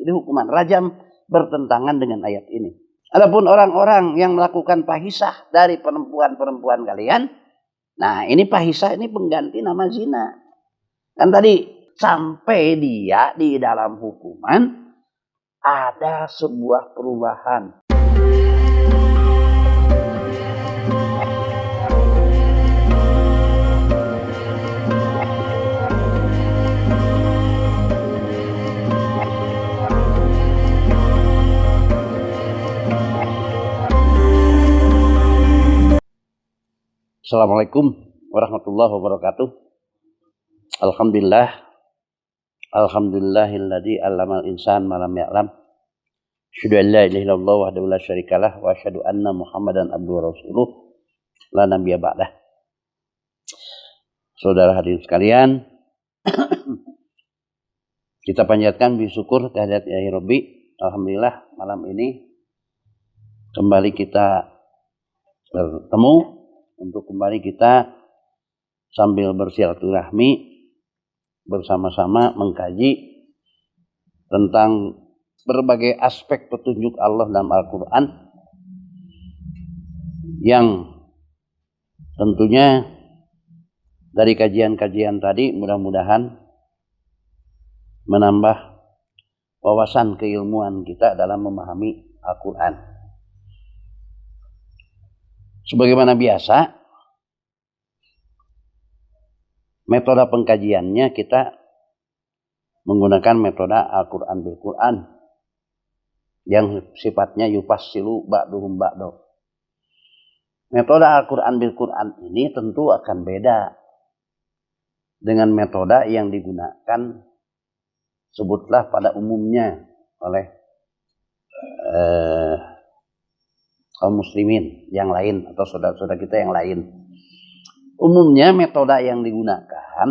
Jadi hukuman rajam bertentangan dengan ayat ini. Adapun orang-orang yang melakukan fahisyah dari perempuan-perempuan kalian, nah ini fahisyah ini pengganti nama zina. Kan tadi sampai dia di dalam hukuman ada sebuah perubahan. Assalamualaikum warahmatullahi wabarakatuh. Alhamdulillahilladzi 'allamal insan ma lam ya'lam. Asyhadu an la ilaha illallah wahdahu la syarikalah wa asyhadu anna Muhammadan abduhu wa rasuluh la nabiyya ba'dah. Saudara hadirin sekalian, kita panjatkan puji syukur kehadirat Ilahi Rabbi. Alhamdulillah malam ini kembali kita bertemu untuk kembali kita sambil bersilaturahmi bersama-sama mengkaji tentang berbagai aspek petunjuk Allah dalam Al-Quran yang tentunya dari kajian-kajian tadi mudah-mudahan menambah wawasan keilmuan kita dalam memahami Al-Quran. Sebagaimana biasa, metode pengkajiannya kita menggunakan metode Al-Quran bil Quran yang sifatnya yufassilu ba'duhum ba'do. Metode Al-Quran bil Quran ini tentu akan beda dengan metode yang digunakan sebutlah pada umumnya oleh kaum muslimin yang lain atau saudara-saudara kita yang lain. Umumnya metode yang digunakan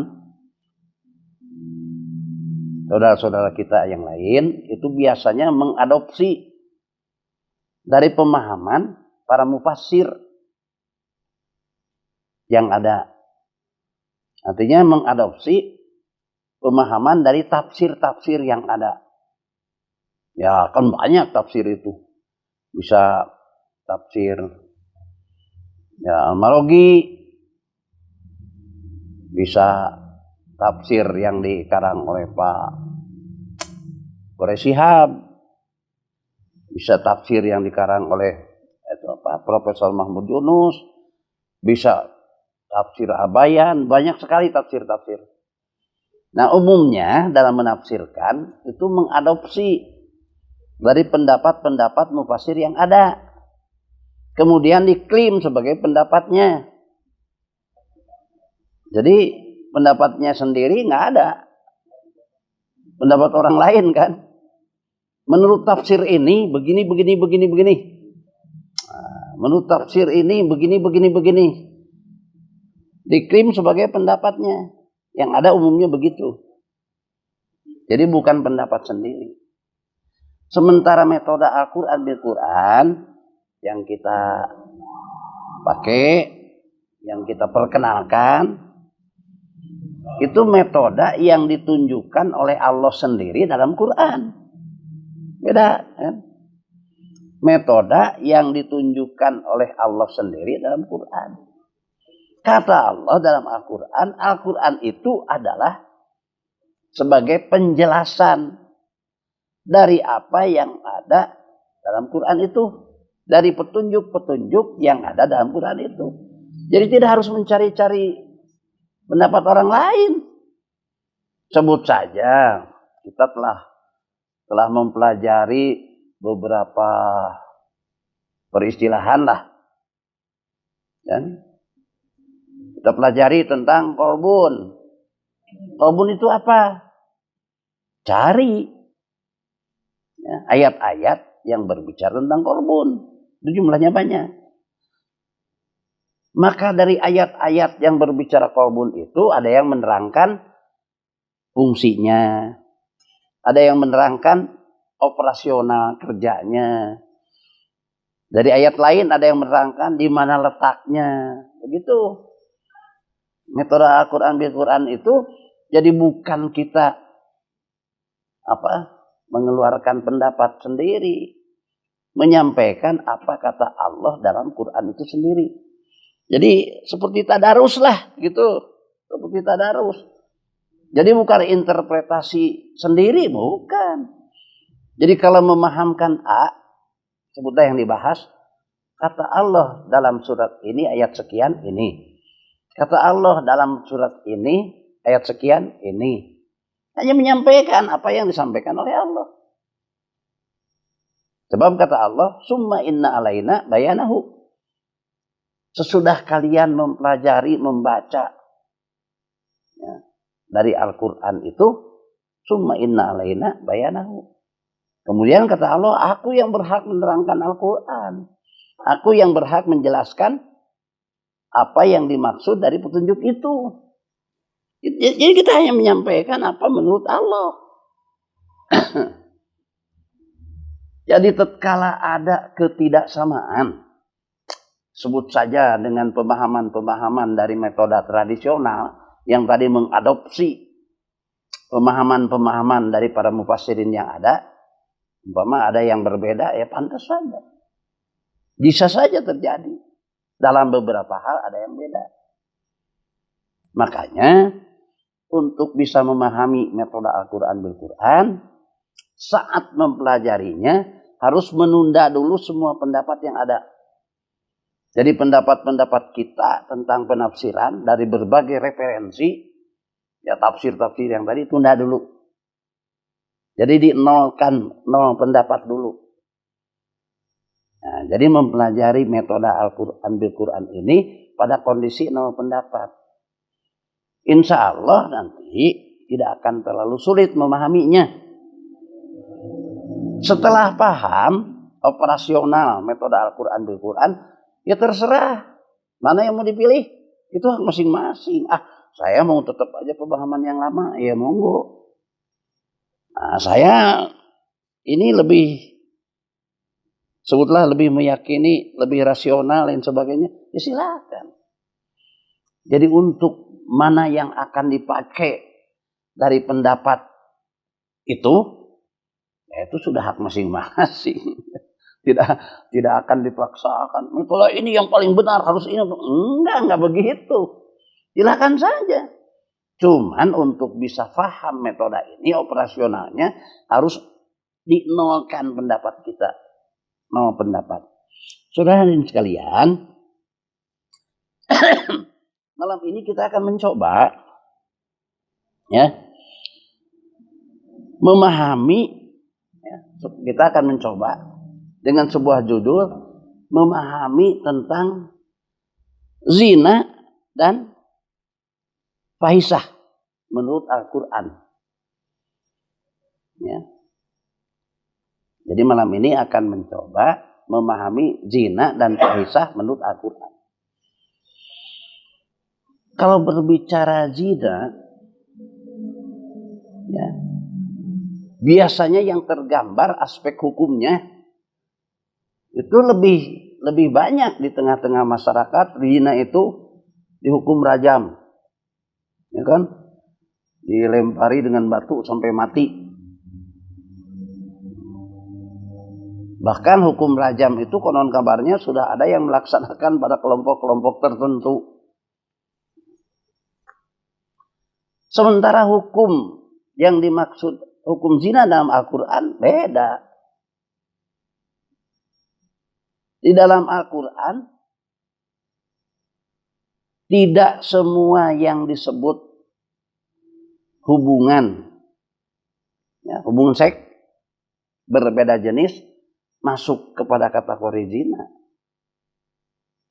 saudara-saudara kita yang lain itu biasanya mengadopsi dari pemahaman para mufassir yang ada. Artinya mengadopsi pemahaman dari tafsir-tafsir yang ada. Ya kan banyak tafsir itu. Bisa tafsir ya Al-Maraghi, bisa tafsir yang dikarang oleh Pak Quraisy Shihab, bisa tafsir yang dikarang oleh Profesor Mahmud Yunus, bisa tafsir Abayan, banyak sekali tafsir-tafsir. Nah umumnya dalam menafsirkan itu mengadopsi dari pendapat-pendapat mufassir yang ada. Kemudian diklaim sebagai pendapatnya. Jadi pendapatnya sendiri nggak ada. Pendapat orang lain kan. Menurut tafsir ini begini. Nah, menurut tafsir ini begini. Diklaim sebagai pendapatnya. Yang ada umumnya begitu. Jadi bukan pendapat sendiri. Sementara metode Al-Quran bil Quran yang kita pakai, yang kita perkenalkan, itu metode yang ditunjukkan oleh Allah sendiri dalam Quran. Beda kan? Metode yang ditunjukkan oleh Allah sendiri dalam Quran. Kata Allah dalam Al-Quran, Al-Quran itu adalah sebagai penjelasan dari apa yang ada dalam Quran itu. Dari petunjuk-petunjuk yang ada dalam Quran itu. Jadi tidak harus mencari-cari pendapat orang lain. Sebut saja kita telah mempelajari beberapa peristilahan lah. Dan kita pelajari tentang kolbun. Kolbun itu apa? Cari ya, ayat-ayat yang berbicara tentang kolbun. Itu jumlahnya banyak. Maka dari ayat-ayat yang berbicara kolbun itu ada yang menerangkan fungsinya. Ada yang menerangkan operasional kerjanya. Dari ayat lain ada yang menerangkan di mana letaknya. Begitu. Metode Al-Quran bil Quran itu jadi bukan kita mengeluarkan pendapat sendiri, menyampaikan apa kata Allah dalam Quran itu sendiri. Jadi seperti tadarus lah gitu, seperti tadarus. Jadi bukan interpretasi sendiri, bukan. Jadi kalau memahamkan A, sebutlah yang dibahas, kata Allah dalam surat ini ayat sekian ini. Kata Allah dalam surat ini ayat sekian ini. Hanya menyampaikan apa yang disampaikan oleh Allah. Sebab kata Allah, summa inna alaina bayanahu. Sesudah kalian mempelajari, membaca ya, dari Al-Quran itu, summa inna alaina bayanahu. Kemudian kata Allah, aku yang berhak menerangkan Al-Quran. Aku yang berhak menjelaskan apa yang dimaksud dari petunjuk itu. Jadi kita hanya menyampaikan apa menurut Allah. Jadi tatkala ada ketidaksamaan, sebut saja dengan pemahaman-pemahaman dari metode tradisional yang tadi mengadopsi pemahaman-pemahaman dari para mufassirin yang ada, umpama ada yang berbeda, ya pantas saja. Bisa saja terjadi. Dalam beberapa hal ada yang beda. Makanya untuk bisa memahami metode Al-Quran bil-Quran, saat mempelajarinya harus menunda dulu semua pendapat yang ada. Jadi pendapat-pendapat kita tentang penafsiran dari berbagai referensi, ya tafsir-tafsir yang tadi tunda dulu. Jadi dinolkan, nol pendapat dulu. Nah, jadi mempelajari metode Al-Quran bil-Quran ini pada kondisi nol pendapat. Insya Allah nanti tidak akan terlalu sulit memahaminya. Setelah paham operasional metode Al-Quran bil-Quran, ya terserah mana yang mau dipilih. Itu hak masing-masing. Saya mau tetap aja pemahaman yang lama, ya monggo. Nah, saya ini sebutlah lebih meyakini, lebih rasional dan sebagainya, ya silakan. Jadi untuk mana yang akan dipakai dari pendapat itu, ya itu sudah hak masing-masing. Tidak akan dipaksakan. Kalau ini yang paling benar harus ini. Enggak begitu. Silakan saja. Cuman untuk bisa paham metode ini operasionalnya harus dinolkan pendapat kita. Nol pendapat. Saudara sekalian, malam ini kita akan mencoba ya memahami ya, kita akan mencoba dengan sebuah judul memahami tentang zina dan fahisyah menurut Al-Quran. Ya. Jadi malam ini akan mencoba memahami zina dan fahisyah menurut Al-Quran. Kalau berbicara zina, ya, biasanya yang tergambar aspek hukumnya itu lebih banyak di tengah-tengah masyarakat. Zina itu dihukum rajam, ya kan? Dilempari dengan batu sampai mati. Bahkan hukum rajam itu konon kabarnya sudah ada yang melaksanakan pada kelompok-kelompok tertentu. Sementara hukum yang dimaksud hukum zina dalam Al-Quran beda. Di dalam Al-Quran tidak semua yang disebut hubungan, ya, hubungan seks berbeda jenis masuk kepada kategori zina.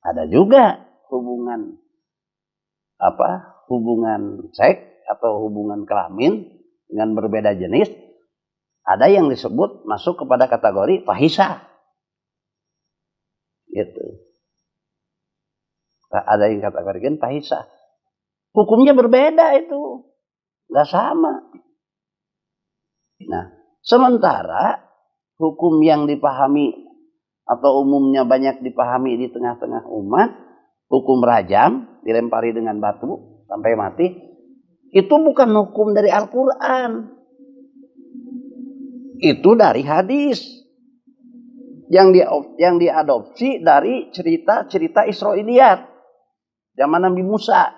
Ada juga hubungan hubungan seks atau hubungan kelamin dengan berbeda jenis, ada yang disebut masuk kepada kategori fahisyah. Gitu. Ada yang kategorikan fahisyah. Hukumnya berbeda itu. Nggak sama. Nah, sementara hukum yang dipahami atau umumnya banyak dipahami di tengah-tengah umat, hukum rajam, dilempari dengan batu sampai mati, itu bukan hukum dari Al-Quran. Itu dari hadis yang diadopsi dari cerita-cerita Israiliyat zaman Nabi Musa.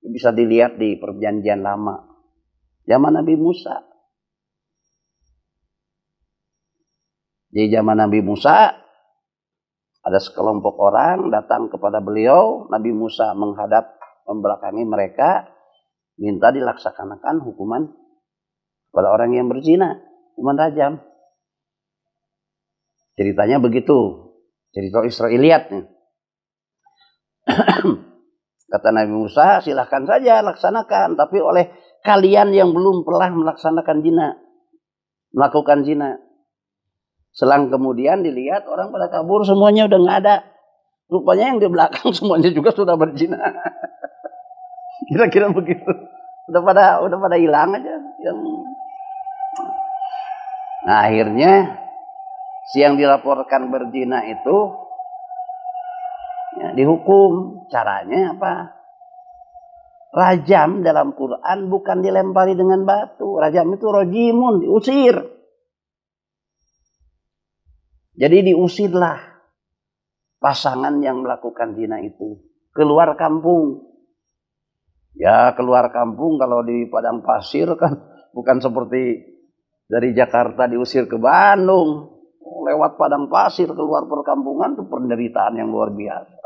Bisa dilihat di Perjanjian Lama. Zaman Nabi Musa. Di zaman Nabi Musa ada sekelompok orang datang kepada beliau. Nabi Musa menghadap membelakangi mereka, minta dilaksanakan hukuman kepada orang yang berzina, hukuman rajam. Ceritanya begitu, cerita Israiliyat nih. Kata Nabi Musa, silahkan saja laksanakan, tapi oleh kalian yang belum pernah melaksanakan zina, melakukan zina. Selang kemudian dilihat orang pada kabur, semuanya udah nggak ada. Rupanya yang di belakang semuanya juga sudah berzina. Kira-kira begitu. Udah pada hilang aja. Nah akhirnya si yang dilaporkan berzina itu ya, dihukum. Caranya apa? Rajam dalam Quran bukan dilempari dengan batu. Rajam itu rojimun, diusir. Jadi diusirlah pasangan yang melakukan zina itu. Keluar kampung. Ya keluar kampung kalau di padang pasir kan bukan seperti dari Jakarta diusir ke Bandung. Lewat padang pasir keluar perkampungan itu penderitaan yang luar biasa.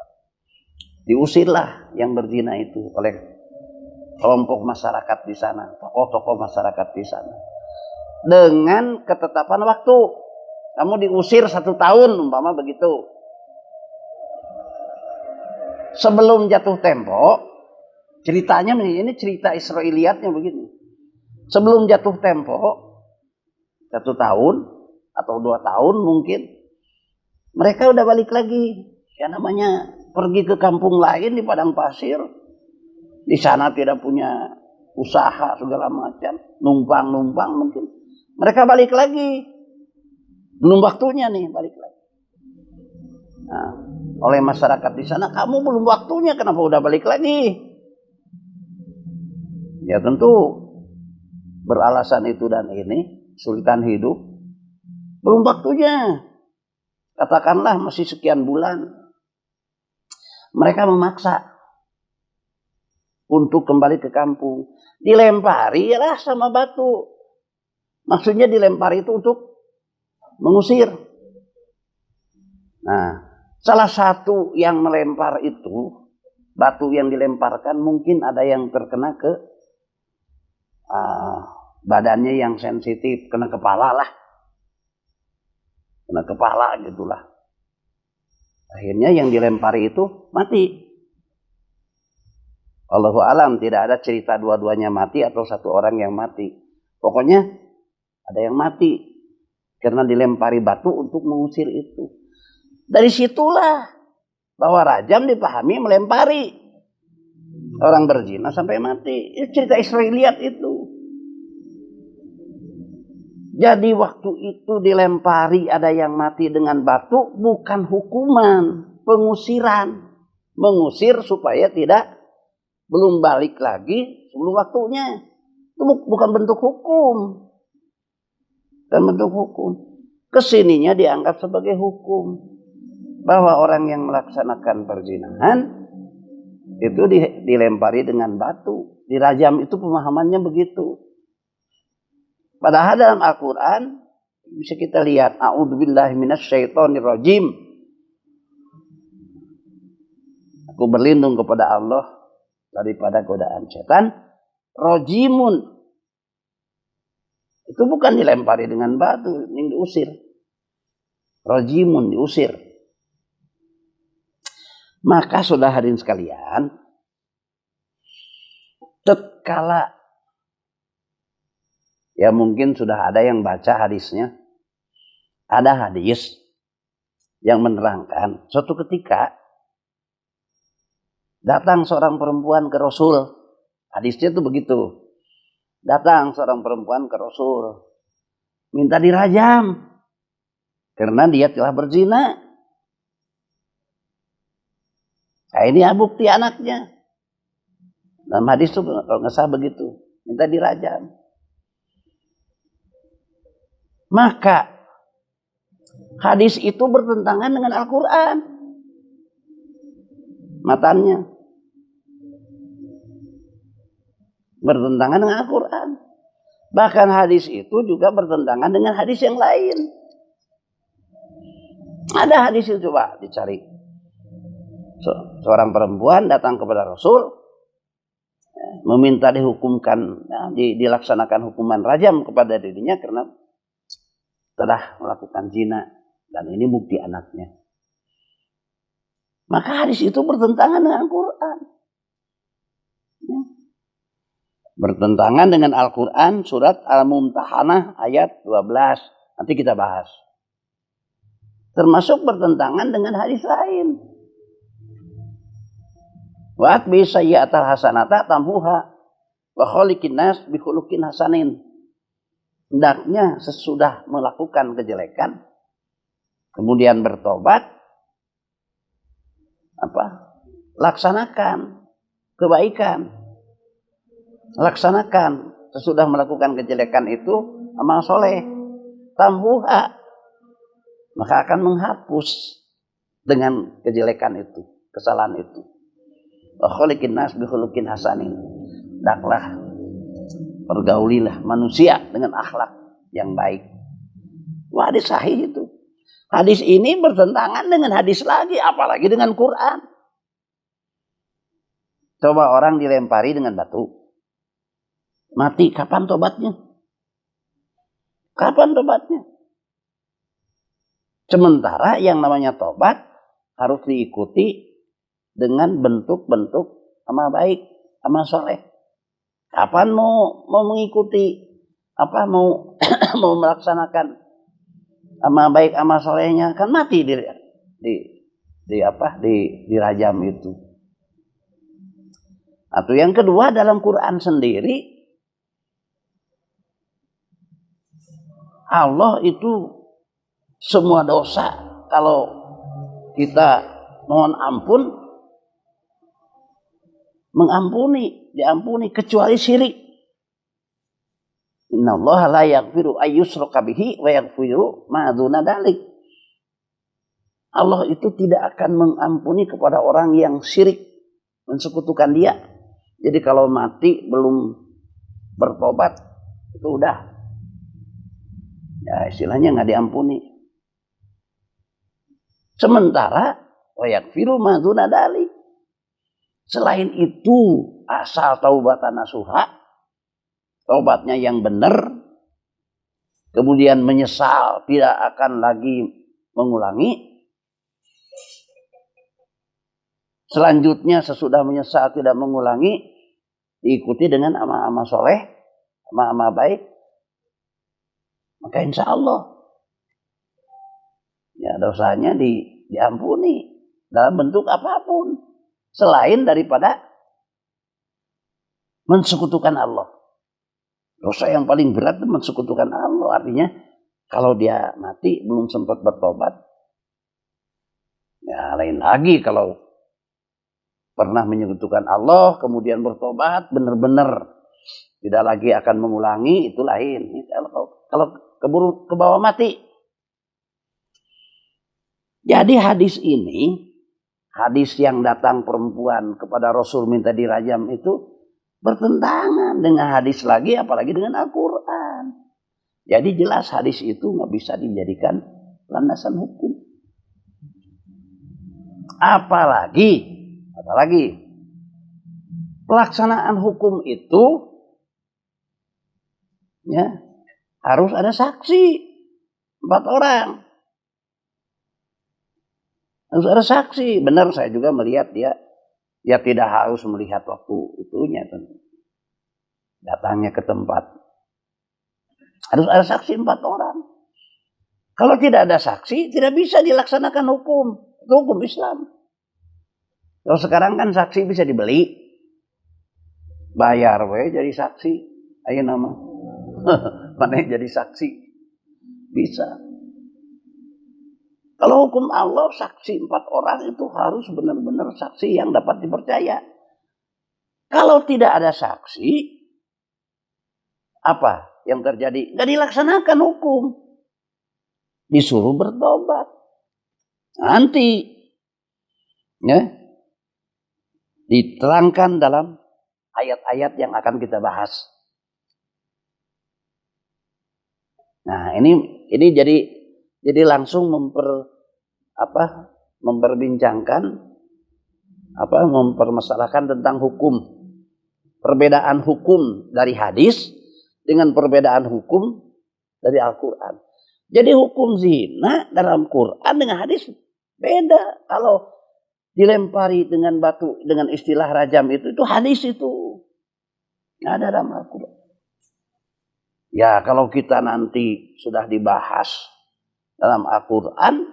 Diusirlah yang berzina itu oleh kelompok masyarakat di sana, tokoh-tokoh masyarakat di sana. Dengan ketetapan waktu. Kamu diusir 1 tahun, umpama begitu. Sebelum jatuh tempo, ceritanya ini cerita Israiliyatnya begini. Sebelum jatuh tempo, 1 tahun atau 2 tahun mungkin, mereka udah balik lagi. Ya namanya pergi ke kampung lain di padang pasir. Di sana tidak punya usaha segala macam, numpang mungkin. Mereka balik lagi. Belum waktunya nih balik lagi. Nah, oleh masyarakat di sana, kamu belum waktunya, kenapa udah balik lagi? Ya tentu beralasan itu dan ini, kesulitan hidup. Belum waktunya. Katakanlah masih sekian bulan. Mereka memaksa untuk kembali ke kampung. Dilempari lah sama batu. Maksudnya dilempari itu untuk mengusir. Nah, salah satu yang melempar itu, batu yang dilemparkan mungkin ada yang terkena ke badannya yang sensitif, kena kepala lah. Kena kepala gitulah. Akhirnya yang dilempari itu mati. Allahu alam, tidak ada cerita dua-duanya mati atau satu orang yang mati. Pokoknya ada yang mati. Karena dilempari batu untuk mengusir itu. Dari situlah bahwa rajam dipahami melempari orang berzina sampai mati. Itu cerita Israiliyat itu. Jadi waktu itu dilempari ada yang mati dengan batu bukan hukuman, pengusiran. Mengusir supaya belum balik lagi sebelum waktunya. Itu bukan bentuk hukum. Dan bentuk hukum. Kesininya dianggap sebagai hukum. Bahwa orang yang melaksanakan perzinahan itu dilempari dengan batu. Dirajam itu pemahamannya begitu. Padahal dalam Al-Quran bisa kita lihat. A'udzubillahi minasyaitonirrajim. Aku berlindung kepada Allah daripada godaan setan. Rojimun. Itu bukan dilempari dengan batu, yang diusir. Rojimun, diusir. Maka saudara hadirin sekalian, tatkala ya mungkin sudah ada yang baca hadisnya. Ada hadis yang menerangkan suatu ketika datang seorang perempuan ke Rasul. Hadisnya itu begitu. Datang seorang perempuan ke Rasul. Minta dirajam. Karena dia telah berzina. Nah ini bukti anaknya. Dalam hadis itu kalau nggak salah begitu. Minta dirajam. Maka hadis itu bertentangan dengan Al-Quran. Matanya bertentangan dengan Al-Quran. Bahkan hadis itu juga bertentangan dengan hadis yang lain. Ada hadis itu, coba dicari. Seorang perempuan datang kepada Rasul, meminta dihukumkan, dilaksanakan hukuman rajam kepada dirinya karena telah melakukan zina, dan ini bukti anaknya. Maka hadis itu bertentangan dengan Al-Quran. Bertentangan dengan Al-Quran, surat Al-Mumtahanah ayat 12. Nanti kita bahas. Termasuk bertentangan dengan hadis lain. Wa atbi sayyi'atal hasanata tamhuha wa khaliqin nas bi khuluqin hasanin. Hendaknya sesudah melakukan kejelekan kemudian bertobat, laksanakan kebaikan. Laksanakan sesudah melakukan kejelekan itu amal soleh. Tamhuha, maka akan menghapus dengan kejelekan itu, kesalahan itu. Wa khaliqin nas bi khuluqin hasanin. Hendaklah pergaulilah manusia dengan akhlak yang baik. Wah, hadis sahih itu. Hadis ini bertentangan dengan hadis lagi, apalagi dengan Quran. Coba orang dilempari dengan batu, mati, kapan tobatnya? Kapan tobatnya? Sementara yang namanya tobat harus diikuti dengan bentuk-bentuk amal baik, amal soleh. Kapan mau mengikuti, mau mau melaksanakan amal baik, amal solehnya, kan mati di rajam itu. Atau yang kedua, dalam Quran sendiri Allah itu semua dosa kalau kita mohon ampun, diampuni kecuali syirik. Innallaha la yaghfiru ayyushraka bihi wa yaghfiru ma dzuna dzalik. Allah itu tidak akan mengampuni kepada orang yang syirik, mensekutukan Dia. Jadi kalau mati belum bertobat, itu udah, ya istilahnya nggak diampuni. Sementara wa yaghfiru ma dzuna dzalik, selain itu asal taubatan nasuha, taubatnya yang benar, kemudian menyesal, tidak akan lagi mengulangi. Selanjutnya sesudah menyesal tidak mengulangi, diikuti dengan amal-amal soleh, amal-amal baik, maka insya Allah ya dosanya diampuni dalam bentuk apapun selain daripada mensekutukan Allah. Dosa yang paling berat itu mensekutukan Allah. Artinya kalau dia mati belum sempat bertobat, ya lain lagi kalau pernah menyekutukan Allah kemudian bertobat benar-benar tidak lagi akan mengulangi, itu lain. Kalau keburu ke bawah mati. Jadi hadis ini, hadis yang datang perempuan kepada Rasul minta dirajam itu bertentangan dengan hadis lagi, apalagi dengan Al-Quran. Jadi jelas hadis itu nggak bisa dijadikan landasan hukum. Apalagi pelaksanaan hukum itu ya harus ada saksi 4 orang. Harus ada saksi. Benar, saya juga melihat dia tidak harus melihat waktu itunya, datangnya ke tempat. Harus ada saksi 4 orang. Kalau tidak ada saksi, tidak bisa dilaksanakan hukum. Itu hukum Islam. Kalau sekarang kan saksi bisa dibeli, bayar jadi saksi. Ayo nama, mana jadi saksi bisa. Kalau hukum Allah saksi 4 orang itu harus benar-benar saksi yang dapat dipercaya. Kalau tidak ada saksi, apa yang terjadi? Nggak dilaksanakan hukum. disuruh bertobat. Nanti ya diterangkan dalam ayat-ayat yang akan kita bahas. Nah, ini jadi langsung memperbincangkan mempermasalahkan tentang hukum. Perbedaan hukum dari hadis dengan perbedaan hukum dari Al-Qur'an. Jadi hukum zina dalam Quran dengan hadis beda. Kalau dilempari dengan batu dengan istilah rajam itu hadis itu. Nggak ada dalam Al-Quran. Ya kalau kita nanti sudah dibahas dalam Al-Quran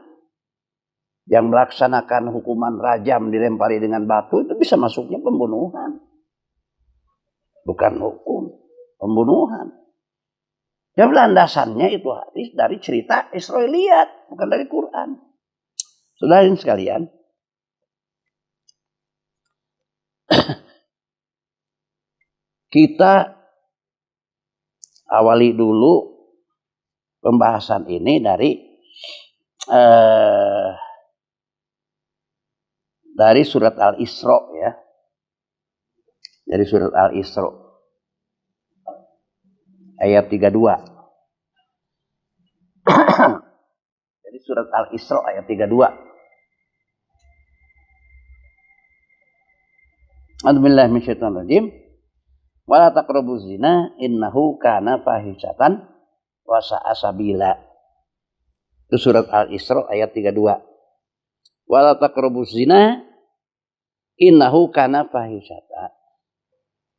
yang melaksanakan hukuman rajam dilempari dengan batu itu bisa masuknya pembunuhan. Bukan hukum, pembunuhan. Ya landasannya itu hadis dari cerita Israiliyat, bukan dari Quran. Saudara sekalian, kita awali dulu pembahasan ini dari surat Al-Isra ya. Dari surat Al-Isra ayat 32. Dari surat Al-Isra ayat 32. A'udzubillahi minasyaitonir rajim. Wala taqrabuz zina innahu kana fahisyatan wa sa'a sabila. Itu surat Al-Isra ayat 32. Wala taqrabuz zina innahu kana fahisyatan.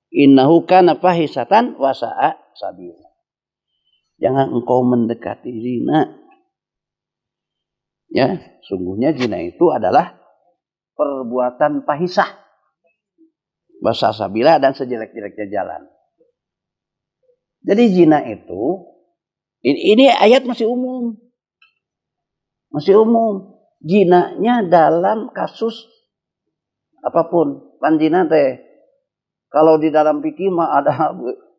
Innahu kana fahisyatan wa sa'a sabila. Jangan engkau mendekati zina. Ya, sungguhnya zina itu adalah perbuatan fahisyah. Bahasa sabila dan sejelek-jeleknya jalan. Jadi zina itu ini ayat masih umum. Masih umum. Zinanya dalam kasus apapun. Kan zina teh kalau di dalam fikih mah ada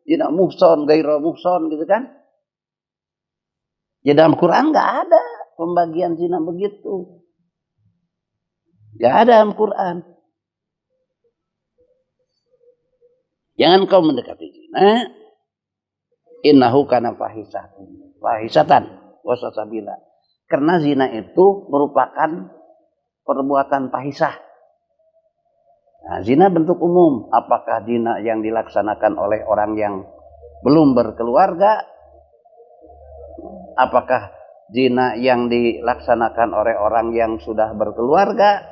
zina muhson, gairah muhson gitu kan. Di dalam Quran enggak ada pembagian zina begitu. Enggak ada dalam Quran. Jangan kau mendekati zina. Innahu kana fahisatan wa sabila. Karena zina itu merupakan perbuatan fahisyah. Nah, zina bentuk umum. Apakah zina yang dilaksanakan oleh orang yang belum berkeluarga? Apakah zina yang dilaksanakan oleh orang yang sudah berkeluarga?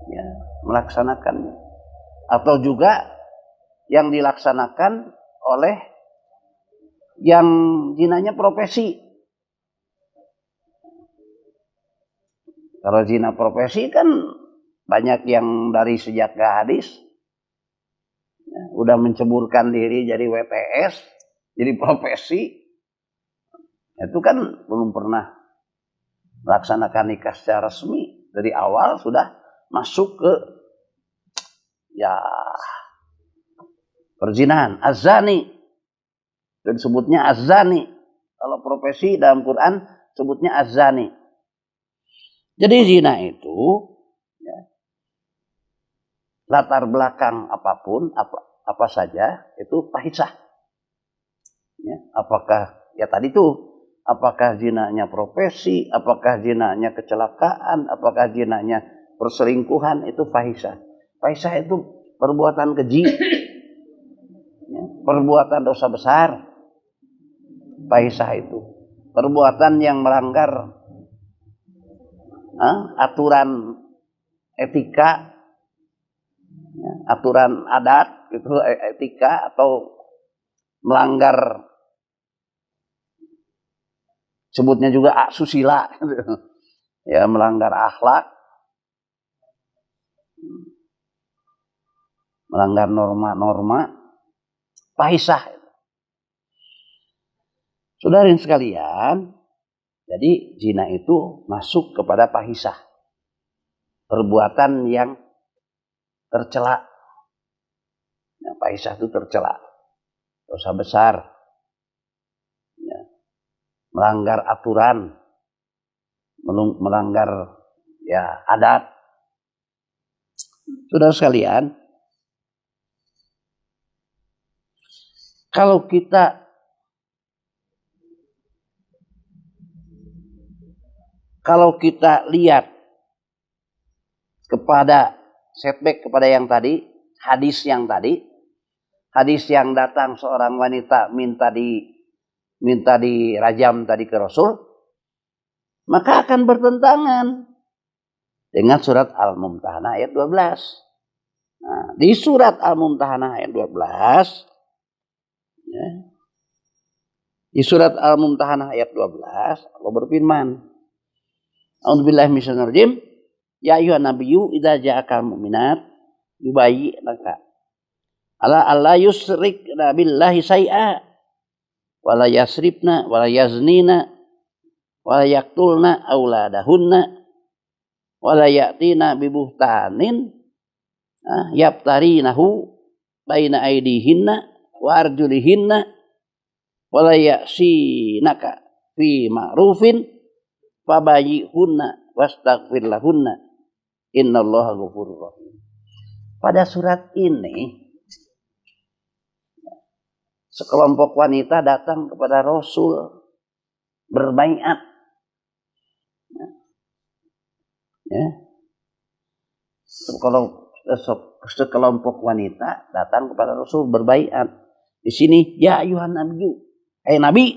Ya, melaksanakannya. Atau juga yang dilaksanakan oleh yang zinanya profesi. Kalau zina profesi kan banyak yang dari sejak gadis ya, udah menceburkan diri jadi WTS, jadi profesi. Itu kan belum pernah melaksanakan nikah secara resmi. Dari awal sudah masuk ke ya perzinahan, azani. Dan sebutnya azani. Kalau profesi dalam Quran sebutnya azani. Jadi zina itu ya, latar belakang apapun, apa saja itu fahisyah. Ya, apakah ya tadi tuh, apakah zinanya profesi, apakah zinanya kecelakaan, apakah zinanya perselingkuhan, itu fahisyah. Fahisyah itu perbuatan keji, ya, perbuatan dosa besar. Fahisyah itu perbuatan yang melanggar aturan etika, ya, aturan adat gitu, etika, atau melanggar, sebutnya juga asusila, ya, melanggar akhlak, melanggar norma-norma, fahisyah. Saudara sekalian, jadi zina itu masuk kepada fahisyah, perbuatan yang tercela. Nah, fahisyah itu tercela, dosa besar. Ya. melanggar aturan, melanggar ya adat. Saudara sekalian, kalau kita lihat kepada setback kepada yang tadi, hadis yang datang seorang wanita minta dirajam tadi ke Rasul, maka akan bertentangan dengan surat Al-Mumtahanah ayat 12. Nah, di surat Al-Mumtahanah ayat 12, ya, di surat Al-Mumtahanah ayat 12, Allah berfirman, A'udzubillahi minasyaitonir rajim, ya ayyuhan nabiyyu idza ja'akal mu'minat yubayyi'naka ala alla yusrikna billahi syai'a wala yasribna wala yaznina wala yaqtulna auladahunna wala ya'tina bibuhtanin yaftarinahu baina aydihinna wa arjulihinna wala ya'sinaka fi ma'rufin fabayyihunna wastaghfir lahunna innallaha ghafurur rahim. Pada surat ini sekelompok wanita datang kepada Rasul berbaiat. Ya. Sekelompok wanita datang kepada Rasul berbaiat. Di sini ya ayuhan nabiyyu, nabi,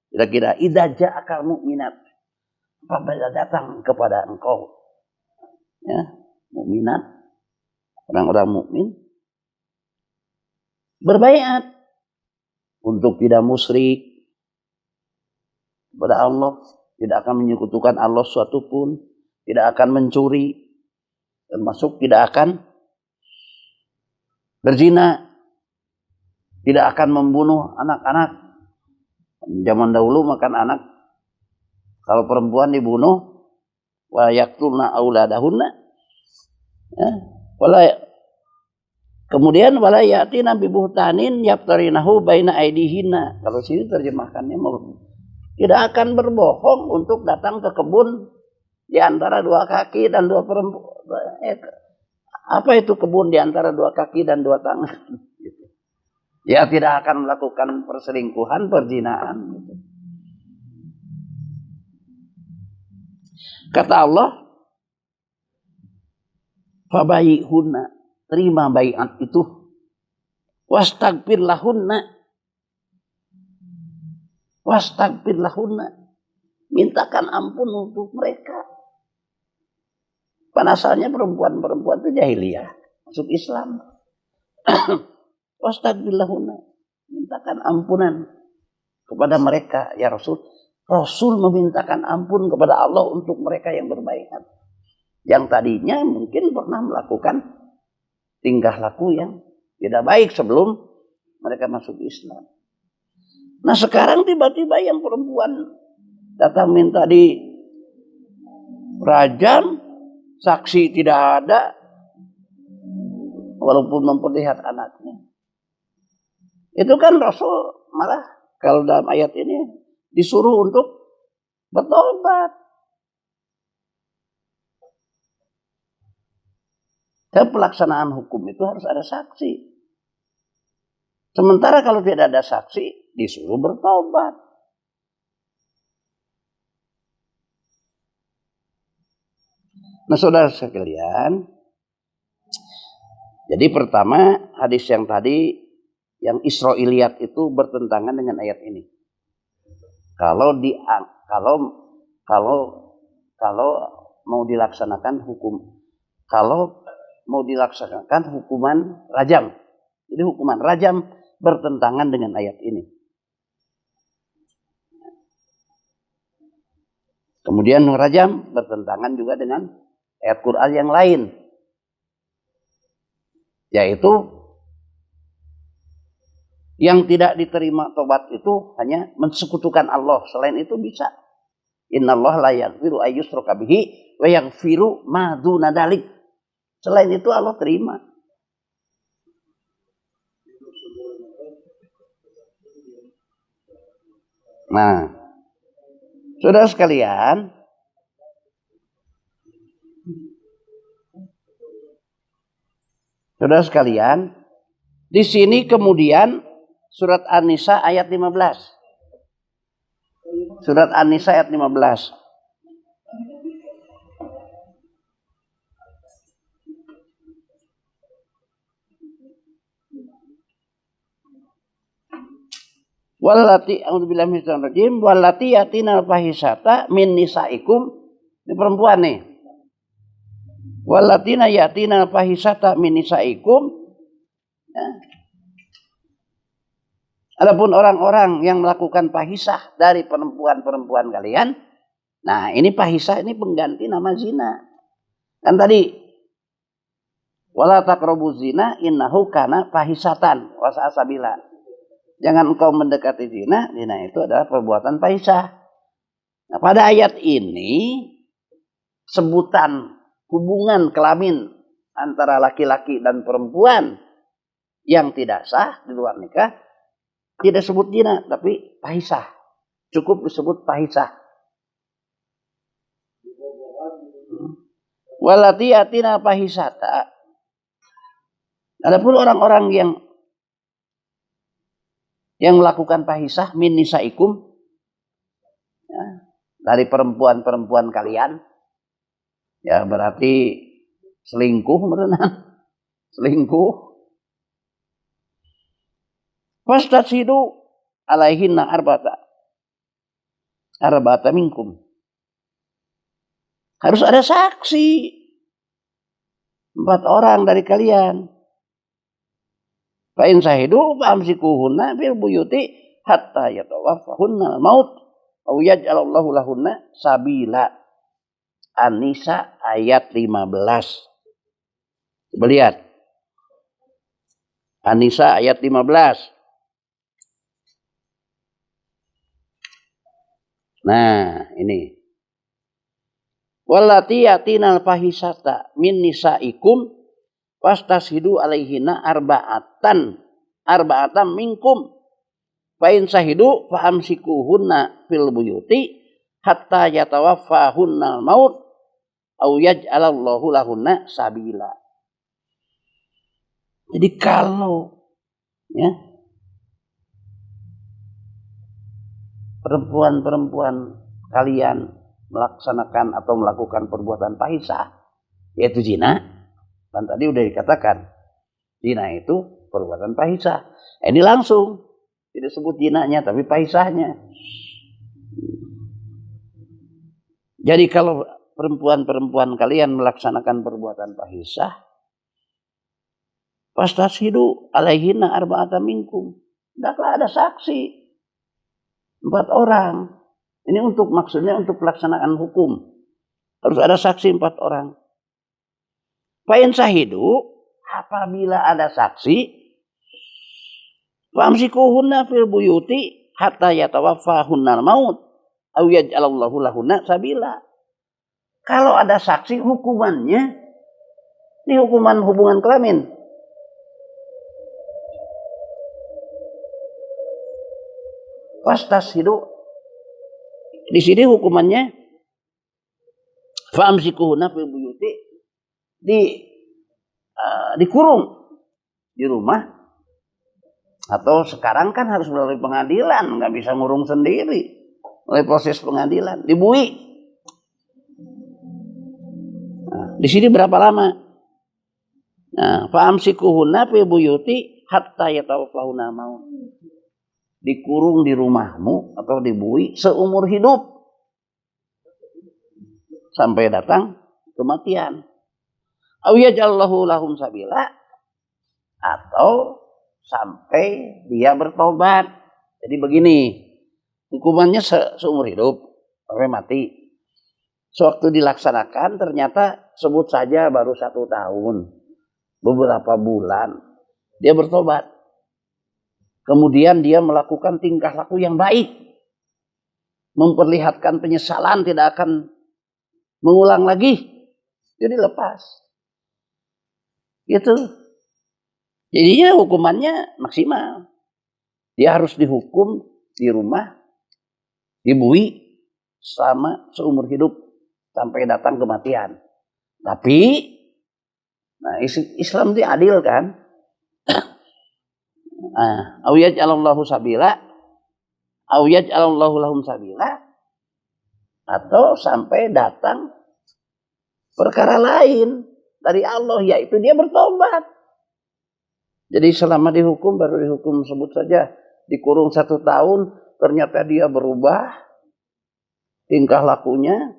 kira-kira idza ja'akal mu'minat, apabila datang kepada engkau ya, mukminat, orang-orang mukmin berbaiat untuk tidak musyrik kepada Allah, tidak akan menyekutukan Allah suatu pun, tidak akan mencuri, termasuk tidak akan berzina, tidak akan membunuh anak-anak. Zaman dahulu makan anak, kalau perempuan dibunuh, wa yaqtulna auladahunna, ya, kemudian wala yatina bibuhtanin yaftarinahu baina aidihinna. Kalau sini terjemahkannya tidak akan berbohong untuk datang ke kebun di antara dua kaki dan dua perempuan. Apa itu kebun di antara dua kaki dan dua tangan? Ya tidak akan melakukan perselingkuhan, perzinaan. Kata Allah, fabayyihunna, terima baiat itu, wastaghfir lahunna, mintakan ampun untuk mereka. Pada asalnya perempuan itu jahiliyah, masuk Islam. Wastaghfir lahunna, mintakan ampunan kepada mereka ya Rasul. Rasul memintakan ampun kepada Allah untuk mereka yang berbaiat, yang tadinya mungkin pernah melakukan tingkah laku yang tidak baik sebelum mereka masuk Islam. Nah sekarang tiba-tiba yang perempuan datang minta di rajam, saksi tidak ada, walaupun memperlihat anaknya. Itu kan Rasul malah kalau dalam ayat ini disuruh untuk bertobat. Dan pelaksanaan hukum itu harus ada saksi. Sementara kalau tidak ada saksi, disuruh bertobat. Nah saudara sekalian, jadi pertama hadis yang tadi, yang Israiliyat itu bertentangan dengan ayat ini. Kalau mau dilaksanakan hukuman rajam. Jadi hukuman rajam bertentangan dengan ayat ini. Kemudian rajam bertentangan juga dengan ayat Quran yang lain. Yaitu yang tidak diterima tobat itu hanya mensekutukan Allah. Selain itu bisa. Innallaha la yaghfiru ayyushraka bihi wa yaghfiru ma dzuna dzalik. Selain itu Allah terima. Nah, Saudara sekalian, di sini kemudian surat An-Nisa ayat 15. Surat An-Nisa ayat 15. Wallati a'udzubillahi minasyaitonir rajim wallati yatinal fahisata min nisaikum. Ini perempuan nih. Wallatina yatinal fahisata min nisaikum. Ya. Adapun orang-orang yang melakukan fahisah dari perempuan-perempuan kalian, nah ini fahisah ini pengganti nama zina. Kan tadi wala taqrabuz zina innahu kana fahisatan wa sa'a sabila. Jangan engkau mendekati zina, zina itu adalah perbuatan fahisah. Nah, pada ayat ini sebutan hubungan kelamin antara laki-laki dan perempuan yang tidak sah di luar nikah tidak sebut zina, tapi fahisah. Cukup disebut fahisah. Walati yatina fahisata. Adapun orang-orang yang melakukan fahisah min nisaikum, ya, dari perempuan-perempuan kalian, ya berarti selingkuh berenang, selingkuh. Fastasidu alaihinna arba'ata minkum. Harus ada saksi 4 orang dari kalian. Fa in sahidu fa amsikuhunna fil buyuti hatta yatawaffahunna maut aw yaj'alallahu lahunna sabila. An-Nisa ayat 15. Coba lihat. An-Nisa ayat 15. Nah, ini. Wallati yatinal fahisata min nisaikum fastashhidu alaihinna arba'atan minkum fa in sahidu fa amsikuhunna fil buyuti hatta yatawaffahunna maut aw yaj'alallahu lahunna sabila. Jadi kalau ya perempuan-perempuan kalian melaksanakan atau melakukan perbuatan fahisah yaitu zina, kan tadi udah dikatakan zina itu perbuatan fahisah. Ini langsung tidak sebut zinanya tapi fahisahnya. Jadi kalau perempuan-perempuan kalian melaksanakan perbuatan fahisah, fastashhidu alaihinna arba'ata minkum. Hendaklah ada saksi 4 orang. Ini maksudnya untuk pelaksanaan hukum. Harus ada saksi 4 orang. Fa in sahidu, apabila ada saksi, famsikuhunna fil buyuti hatta yatawaffahunna maut aw yaj'alallahu lahunna sabila. Kalau ada saksi hukumannya ini hukuman hubungan kelamin. Fastashhidu. Di sini hukumannya famsikuhunna fil buyuti dikurung di rumah, atau sekarang kan harus melalui pengadilan, nggak bisa ngurung sendiri, melalui proses pengadilan, dibui. Nah, di sini berapa lama? Nah, famsikuhunna fil buyuti hatta yatawaffahunna maut. Dikurung di rumahmu atau dibui seumur hidup sampai datang kematian. Aw yaj'alallahu lahum sabila, atau sampai dia bertobat. Jadi begini, hukumannya seumur hidup sampai mati. Sewaktu dilaksanakan ternyata sebut saja baru 1 tahun, beberapa bulan dia bertobat. Kemudian dia melakukan tingkah laku yang baik, memperlihatkan penyesalan, tidak akan mengulang lagi, jadi lepas. Gitu. Jadinya hukumannya maksimal. Dia harus dihukum di rumah, dibui sama seumur hidup sampai datang kematian. Tapi Islam itu adil kan? Au yaj'alallahu sabila au yaj'alallahu lahum sabila, atau sampai datang perkara lain dari Allah, yaitu dia bertobat. Jadi selama dihukum, baru dihukum sebut saja dikurung 1 tahun, ternyata dia berubah tingkah lakunya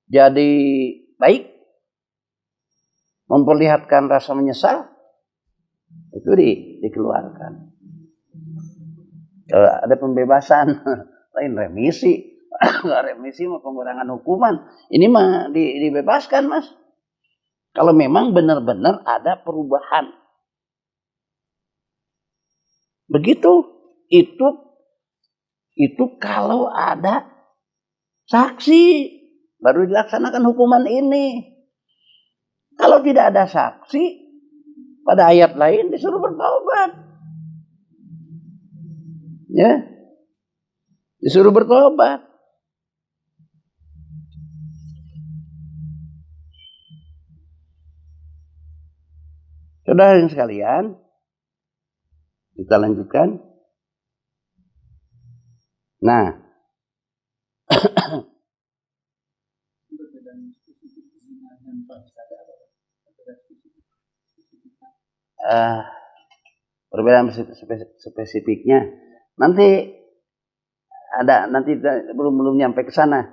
jadi baik, memperlihatkan rasa menyesal, itu dikeluarkan. Kalau ada pembebasan, lain remisi. Remisi mah pengurangan hukuman. Ini mah dibebaskan, Mas. Kalau memang benar-benar ada perubahan. Begitu. Itu kalau ada saksi baru dilaksanakan hukuman ini. Kalau tidak ada saksi, pada ayat lain disuruh bertobat. Ya. Disuruh bertobat. Saudara yang sekalian, kita lanjutkan. Nah, perbedaan spesifiknya nanti ada, nanti belum nyampe ke sana.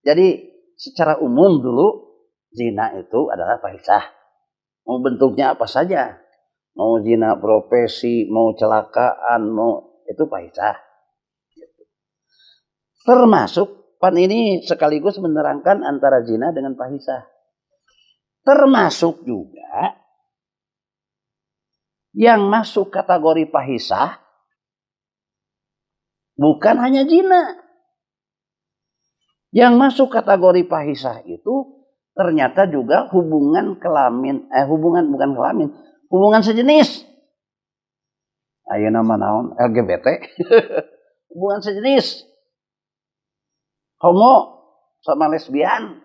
Jadi secara umum dulu zina itu adalah fahisyah. Mau bentuknya apa saja, mau zina profesi, mau celakaan, mau itu fahisyah. Termasuk pan ini sekaligus menerangkan antara zina dengan fahisyah. Termasuk juga yang masuk kategori fahisyah bukan hanya zina. Yang masuk kategori fahisyah itu ternyata juga hubungan kelamin, hubungan sejenis. Ayo nama naon LGBT. Hubungan sejenis. Homo sama lesbian,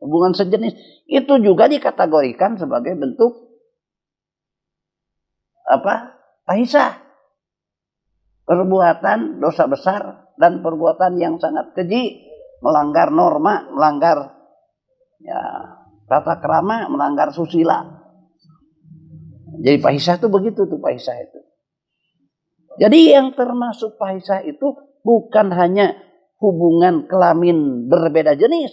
hubungan sejenis, itu juga dikategorikan sebagai bentuk fahisyah. Perbuatan dosa besar dan perbuatan yang sangat keji, melanggar norma, melanggar tata krama, melanggar susila. Jadi fahisyah itu begitu tuh, fahisyah itu. Jadi yang termasuk fahisyah itu bukan hanya hubungan kelamin berbeda jenis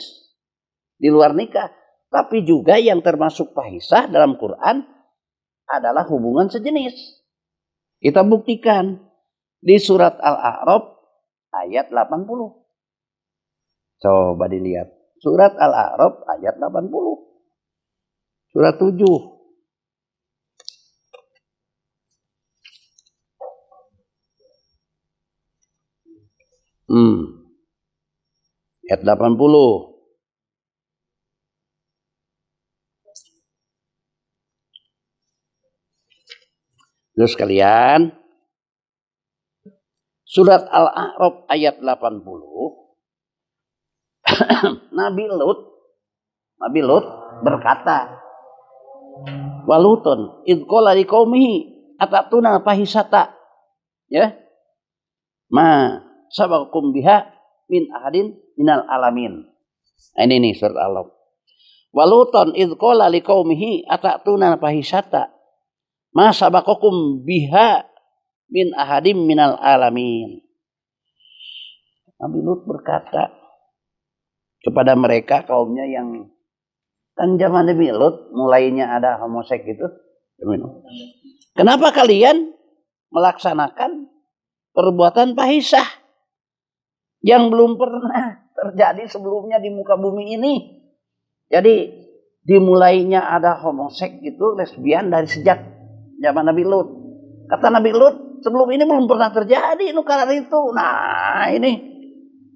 di luar nikah, tapi juga yang termasuk fahisyah dalam Quran adalah hubungan sejenis. Kita buktikan di surat Al-A'raf ayat 80. Coba dilihat. Surat Al-A'raf ayat 80. Surat 7. Ayat 80. Terus kalian, surat Al-A'raf ayat 80. Nabi Lut berkata, Walutun idqala liqaumihi atatuna fahisata, ya, ma sabaqakum biha min ahadin minal alamin. Ini nih surat Al-A'raf. Walutun idqala liqaumihi atatuna fahisata, ma sabaqakum biha min ahadim minal alamin. Nabi Lut berkata kepada mereka, kaumnya yang kan zaman Nabi Lut mulainya ada homoseks itu. Kenapa kalian melaksanakan perbuatan fahisyah yang belum pernah terjadi sebelumnya di muka bumi ini? Jadi dimulainya ada homoseks itu, lesbian dari sejak zaman Nabi Lut. Kata Nabi Lut, sebelum ini belum pernah terjadi nukaran itu. Nah ini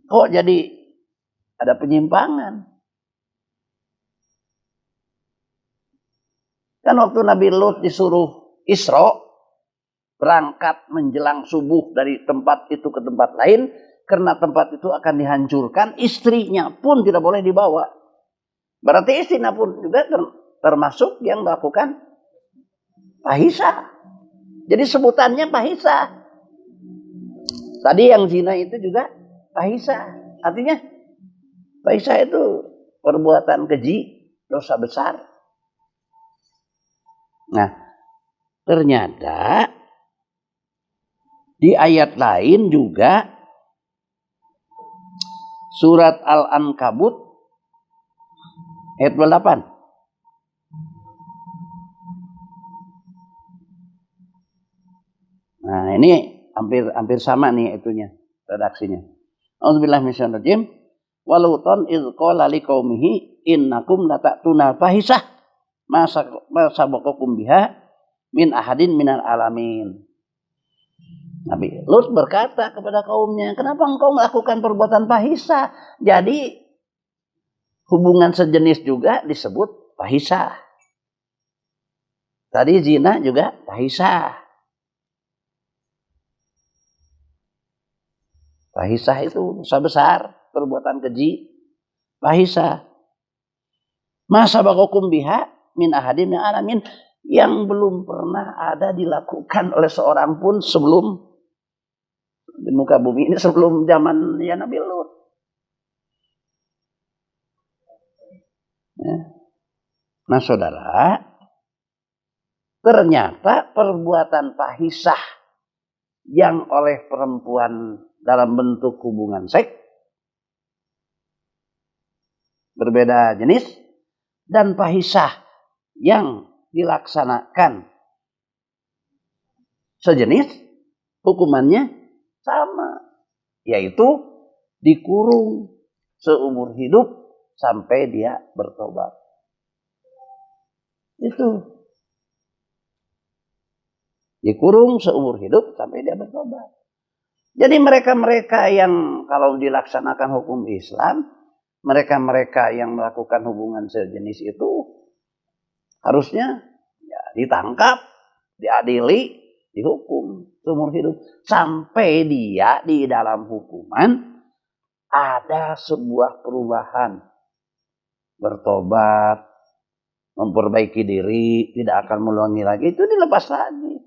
kok jadi ada penyimpangan. Kan waktu Nabi Lut disuruh Isra, berangkat menjelang subuh dari tempat itu ke tempat lain, karena tempat itu akan dihancurkan, istrinya pun tidak boleh dibawa. Berarti istrinya pun juga termasuk yang melakukan fahisha. Jadi sebutannya fahisha. Tadi yang zina itu juga fahisha. Artinya fahisha itu perbuatan keji, dosa besar. Nah, ternyata di ayat lain juga surat Al-Ankabut ayat 28. Nah, ini hampir sama nih itunya, redaksinya. Auzubillahi minasyaitonir rajim. Waluton idz qala liqaumihi innakum latatuna fahisah ma sabaqakum biha min ahadin minal alamin. Nabi Lut berkata kepada kaumnya, kenapa engkau melakukan perbuatan fahisah? Jadi hubungan sejenis juga disebut fahisah. Tadi zina juga fahisah. Fahisah itu dosa besar, perbuatan keji, fahisah. Masa bakokum biha min ahadin min alamin, yang belum pernah ada dilakukan oleh seorang pun sebelum di muka bumi ini, sebelum zaman ya Nabi Lut. Ya. Nah saudara, ternyata perbuatan fahisah yang oleh perempuan dalam bentuk hubungan seks berbeda jenis, dan fahisah yang dilaksanakan sejenis hukumannya sama, yaitu dikurung seumur hidup sampai dia bertobat. Itu dikurung seumur hidup sampai dia bertobat. Jadi mereka-mereka yang kalau dilaksanakan hukum Islam, mereka-mereka yang melakukan hubungan sejenis itu harusnya ya, ditangkap, diadili, dihukum seumur hidup sampai dia di dalam hukuman ada sebuah perubahan, bertobat, memperbaiki diri, tidak akan mengulangi lagi, itu dilepas lagi.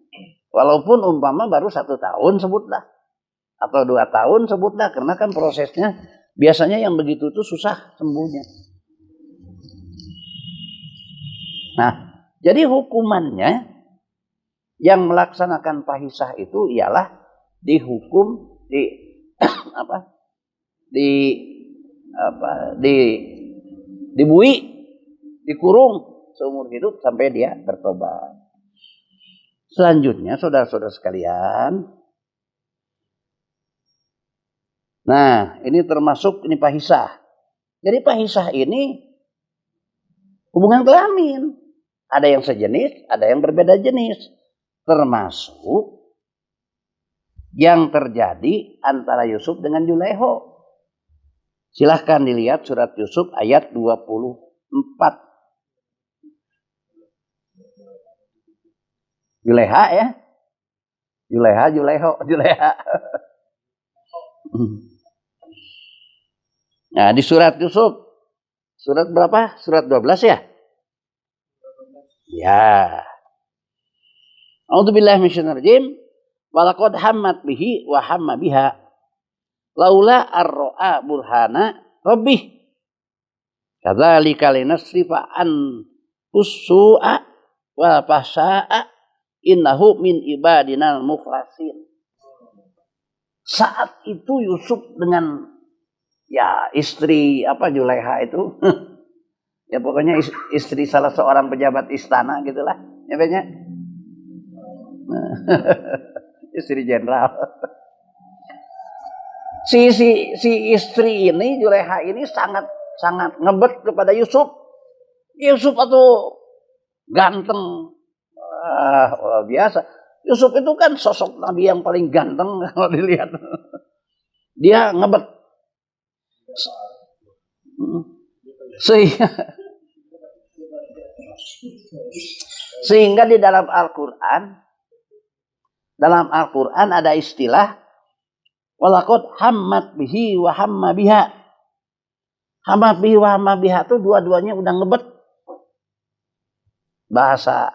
Walaupun umpama baru 1 tahun sebutlah, atau 2 tahun sebutlah, karena kan prosesnya biasanya yang begitu itu susah sembuhnya. Nah, jadi hukumannya yang melaksanakan fahisah itu ialah dihukum dibui, dikurung seumur hidup sampai dia bertobat. Selanjutnya saudara-saudara sekalian, nah ini termasuk ini fahisah. Jadi fahisah ini hubungan kelamin, ada yang sejenis, ada yang berbeda jenis, termasuk yang terjadi antara Yusuf dengan Juleho. Silahkan dilihat surat Yusuf ayat 24. Juleha ya. Juleha. Nah, di surat Yusuf, surat berapa? Surat 12 ya? Ya. A'udzubillahi minasyaitonir rajim. Walaqad hammat bihi wa hamma biha laula ar-ra'a burhana rabbih. Kadzalika linasrifa an ussu'a wa fasa'a innahu min ibadinal mukhlasin. Saat itu Yusuf dengan ya istri Juleha itu ya pokoknya istri salah seorang pejabat istana gitulah ya banyak. Istri jenderal. Si istri ini Juleha ini sangat ngebet kepada Yusuf. Yusuf itu ganteng. Luar biasa. Yusuf itu kan sosok nabi yang paling ganteng kalau dilihat. Dia ngebet. Sehingga di dalam Al-Quran ada istilah Walaqad hammat bihi wa hamma biha. Hammat bihi wa hamma biha itu dua-duanya udah ngebet. Bahasa.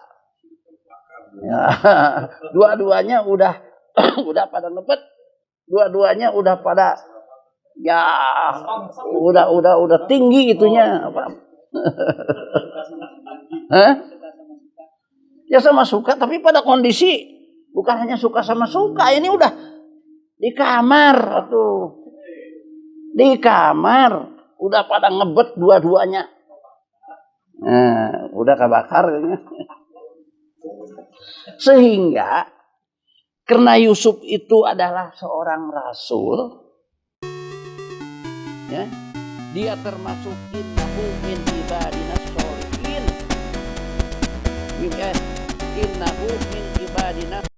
Ya, dua-duanya udah pada ngebet. Dua-duanya udah pada ya udah tinggi itunya apa? Hah? Ya sama suka tapi pada kondisi bukan hanya suka sama suka, ini udah di kamar tuh. Di kamar udah pada ngebet dua-duanya. Nah, udah kebakar. Sehingga karena Yusuf itu adalah seorang rasul, ya, dia termasuk innahu min ibadina sholihin. Innahu min ibadina